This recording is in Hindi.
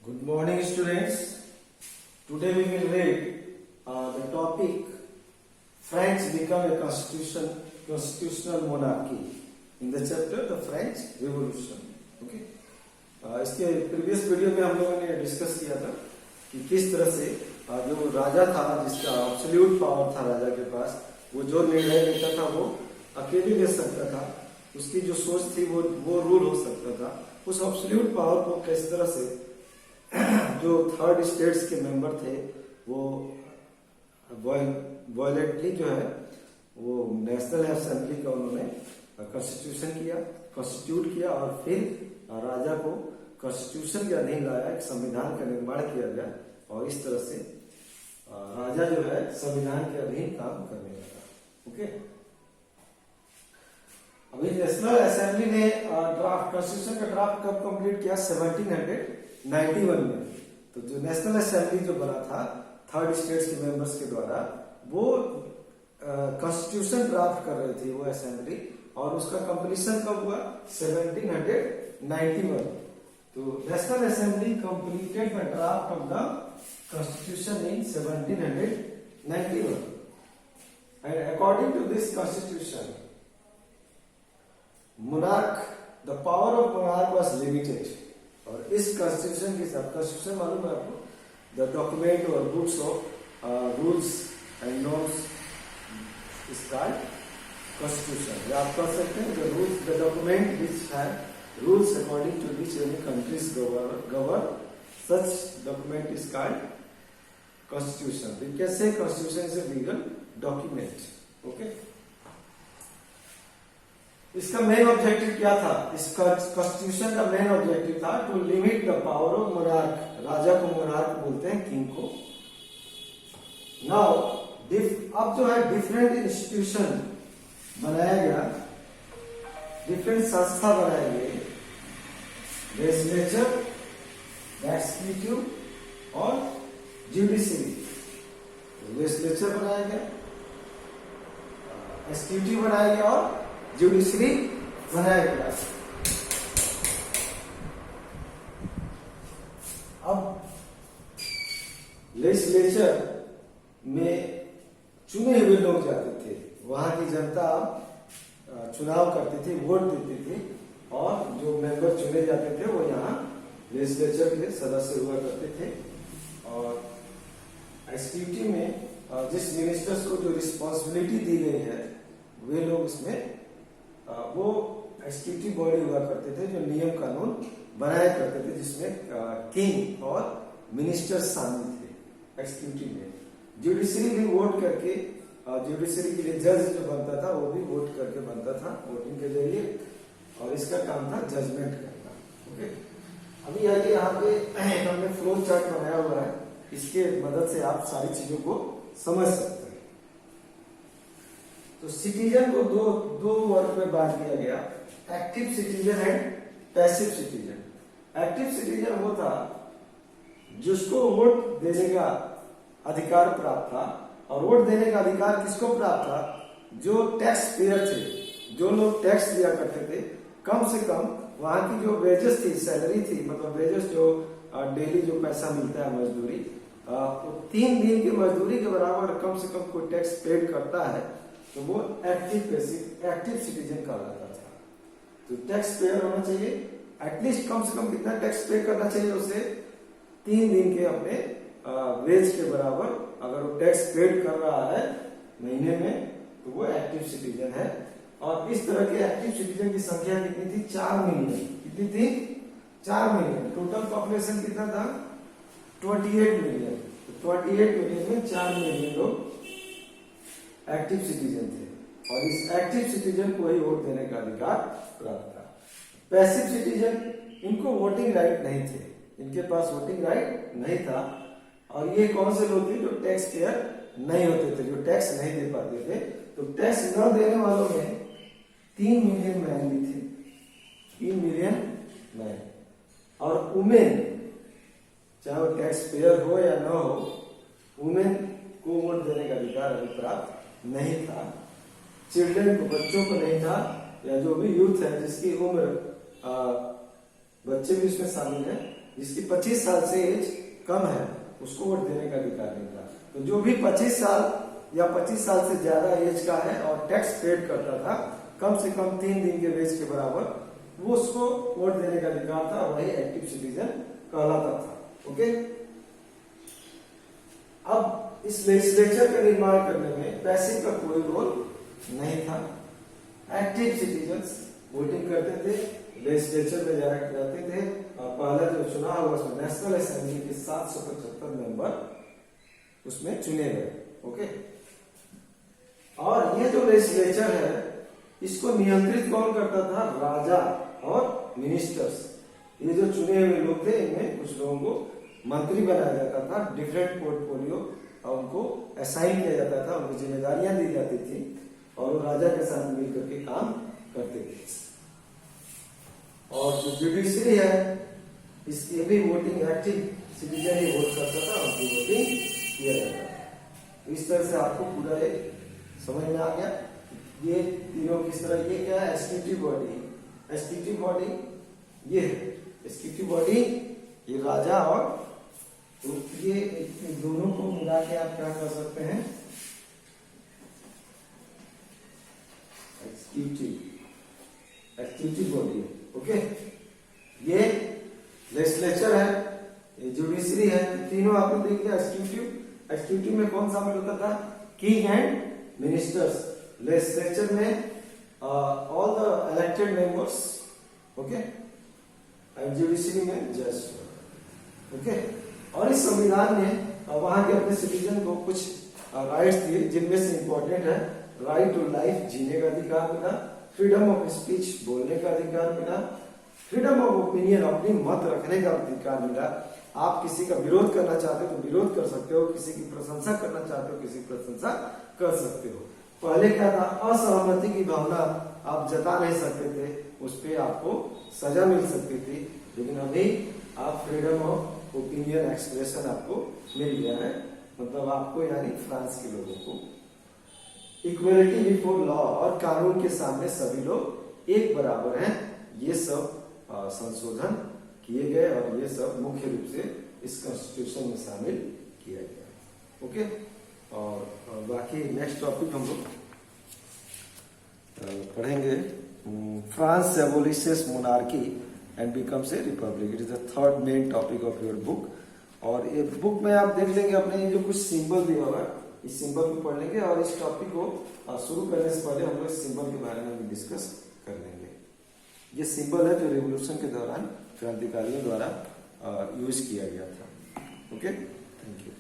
Good morning, students. Today we will read the topic France become a constitutional monarchy in the chapter the French Revolution. Okay. इसके प्रीवियस वीडियो में हम लोगों ने डिस्कस किया था कि किस तरह से जो राजा था जिसका एब्सोल्यूट पावर था राजा के पास, वो जो निर्णय लेता था वो अकेले ले सकता था, उसकी जो सोच थी वो रूल हो सकता था। उस एब्सोल्यूट पावर को किस तरह से जो थर्ड स्टेट्स के मेंबर थे वो वायलेंटली जो है वो नेशनल असेंबली का उन्होंने कॉन्स्टिट्यूट किया और फिर राजा को कॉन्स्टिट्यूशन के अधीन लाया, एक संविधान का निर्माण किया गया और इस तरह से राजा जो है संविधान के अधीन काम करने लगा। ओके, अभी नेशनल असेंबली ने ड्राफ्ट कॉन्स्टिट्यूशन का ड्राफ्ट कब कंप्लीट किया? 1791 में। तो जो नेशनल असेंबली जो बना था थर्ड स्टेट्स के मेंबर्स के द्वारा, वो कॉन्स्टिट्यूशन ड्राफ्ट कर रही थी वो असेंबली, और उसका कंप्लीशन कब हुआ? 1791। तो national assembly completed the draft of the constitution in 1791 and according to this constitution monarch, the power of monarch was limited। और इस कॉन्स्टिट्यूशन के साथ, कॉन्स्टिट्यूशन मालूम है आपको, द डॉक्यूमेंट और books of rules and norms is called constitution. आप कह सकते हैं the rules, the document which have rules according to which any countries govern, such document is called constitution. We can say constitution is a legal document. Okay, इसका मेन ऑब्जेक्टिव क्या था? इस कॉन्स्टिट्यूशन का मेन ऑब्जेक्टिव था to limit the power of monarch. राजा को मोनार्क बोलते हैं, किंग को। नाउ अब जो है डिफरेंट इंस्टीट्यूशन बनाया गया, डिफरेंट संस्था बनाए गए, लेजिस्लेचर, एग्जीक्यूटिव और जुडिशरी। लेजिस्लेचर बनाया गया, एग्जीक्यूटिव बनाया गया और जुडिशरी बनाया गया। अब लेजिस्लेचर में चुने हुए लोग जाते थे, वहां की जनता चुनाव करती थी, वोट देती थी, और जो मेंबर चुने जाते थे वो यहाँ लेजिस्लेचर के सदस्य हुआ करते थे। और एग्जीक्यूटिव में जिस मिनिस्टर्स को जो रिस्पॉन्सिबिलिटी दी गई है वे लोग इसमें वो एग्जीक्यूटिव बॉडी हुआ करते थे जो नियम कानून बनाया करते थे, जिसमें किंग और मिनिस्टर शामिल थे एग्जीक्यूटिव में। जुडिशरी भी वोट करके, जुडिशरी के लिए जज जो बनता था वो भी वोट करके बनता था, वोटिंग के जरिए, और इसका काम था जजमेंट करना। ओके, अभी आगे यहाँ पे हमने फ्लो चार्ट बनाया हुआ है, इसके मदद से आप सारी चीजों को समझ सकते हैं। तो सिटीजन को दो वर्ग में बांट दिया गया, active citizen and passive citizen. Active citizen वो था जिसको वोट देने का अधिकार प्राप्त था, और वोट देने का अधिकार किसको प्राप्त था? जो टैक्स पेयर थे, जो लोग टैक्स दिया करते थे, कम से कम वहां की जो वेजेस थी, सैलरी थी, मतलब वेजेस जो डेली जो पैसा मिलता है मजदूरी, तो 3 दिन की मजदूरी के बराबर कम से कम कोई टैक्स पेड करता है तो वो एक्टिव सिटीजन कहलाता था। तो टैक्स पेयर होना चाहिए, एटलीस्ट कम से कम कितना टैक्स पे करना चाहिए उसे? 3 दिन के अपने वेज के बराबर अगर वो टैक्स पेड कर रहा है महीने में तो वो एक्टिव सिटीजन है। और इस तरह के एक्टिव सिटीजन की संख्या कितनी थी? 4 मिलियन। कितनी थी? 4 मिलियन। टोटल पॉपुलेशन कितना था? 28 मिलियन। तो 28 मिलियन में 4 मिलियन लोग एक्टिव सिटीजन थे, और इस एक्टिव सिटीजन को ही वोट देने का अधिकार प्राप्त था। पैसिव सिटीजन, इनको वोटिंग राइट नहीं थे, इनके पास वोटिंग राइट नहीं था। और ये कौन से लोग थे? जो टैक्स पेयर नहीं होते थे, जो टैक्स नहीं दे पाते थे। तो टैक्स न देने वालों में 3 मिलियन मैन भी थे, 3 मिलियन मैन। और वुमेन, चाहे वो टैक्स पेयर हो या न हो, वुमेन को वोट देने का अधिकार अभी प्राप्त नहीं था। चिल्ड्रन को, बच्चों को नहीं था, या जो भी यूथ है जिसकी उम्र बच्चे भी इसमें शामिल है, जिसकी 25 साल से एज कम है उसको वोट देने का अधिकार नहीं था। तो जो भी 25 साल या 25 साल से ज्यादा एज का है और टैक्स पेड करता था कम से कम 3 दिन के वेज के बराबर, वो उसको वोट देने का अधिकार था, वही एक्टिव सिटीजन कहलाता था। ओके, अब इस लेजिस्लेचर का निर्माण करने में पैसिव का कोई रोल नहीं था। एक्टिव सिटीजन्स वोटिंग करते थे, लेजिस्लेचर में जाते थे, और पहला जो चुनाव हुआ उसमें नेशनल असेंबली के 775 मेंबर उसमें चुने गए। ओके, और ये जो लेजिस्लेचर है इसको नियंत्रित कौन करता था? राजा और मिनिस्टर्स। ये जो चुने हुए लोग थे इनमें कुछ लोगों को मंत्री बनाया जाता था, डिफरेंट पोर्टफोलियो उनको असाइन किया जाता था, उनको जिम्मेदारियां दी जाती थी और वो राजा के साथ मिलकर के काम करते थे। और जो जुडिशरी है इसकी भी वोटिंग एक्टिव सिटीजन ही वोट करता था, उनकी वोटिंग किया जाता था। इस तरह से आपको पूरा एक समझ में आ गया ये तीनों किस तरह। ये क्या है? Executive body. एग्जीक्यूटिव बॉडी ये है एग्जीक्यूटिव बॉडी, ये राजा और तो ये दोनों को मिला के आप क्या कर सकते हैं? Executive body. ओके, ये लेजिस्लेचर है, ये जुडिशरी है, तीनों आपने देख लिया। एग्जीक्यूटिव में कौन शामिल होता था? King and ministers. लेजिस्लेचर में all the elected members. Okay, and judiciary में जज। ओके, और इस संविधान में वहां के अपने सिटीजन को कुछ राइट्स दिए, जिनमें से इंपॉर्टेंट है राइट टू लाइफ, जीने का अधिकार मिला, फ्रीडम ऑफ स्पीच, बोलने का अधिकार मिला, फ्रीडम ऑफ ओपिनियन, अपनी मत रखने का अधिकार मिला। आप किसी का विरोध करना चाहते हो तो विरोध कर सकते हो, किसी की प्रशंसा करना चाहते हो किसी की प्रशंसा कर सकते हो। पहले क्या था? असहमति की भावना आप जता नहीं सकते थे, उस पर आपको सजा मिल सकती थी, लेकिन अभी आप फ्रीडम ऑफ ओपिनियन एक्सप्रेशन आपको मिल गया है। मतलब आपको यानी फ्रांस के लोगों को इक्वलिटी बिफोर लॉ, और कानून के सामने सभी लोग एक बराबर हैं। ये सब संशोधन किए गए और ये सब मुख्य रूप से इस कॉन्स्टिट्यूशन में शामिल किया गया। ओके, और बाकी नेक्स्ट टॉपिक हम लोग पढ़ेंगे, France abolishes monarchy and becomes a republic. It is the third main topic of your book. और ये बुक में आप देख लेंगे अपने ये जो कुछ सिंबल दिया हुआ है, इस सिंबल को पढ़ लेंगे और इस टॉपिक को शुरू करने से पहले हम लोग इस सिंबल के बारे में भी डिस्कस कर लेंगे। ये सिंबल है जो रिवोल्यूशन के दौरान क्रांतिकारियों द्वारा यूज किया गया था। Okay, thank you.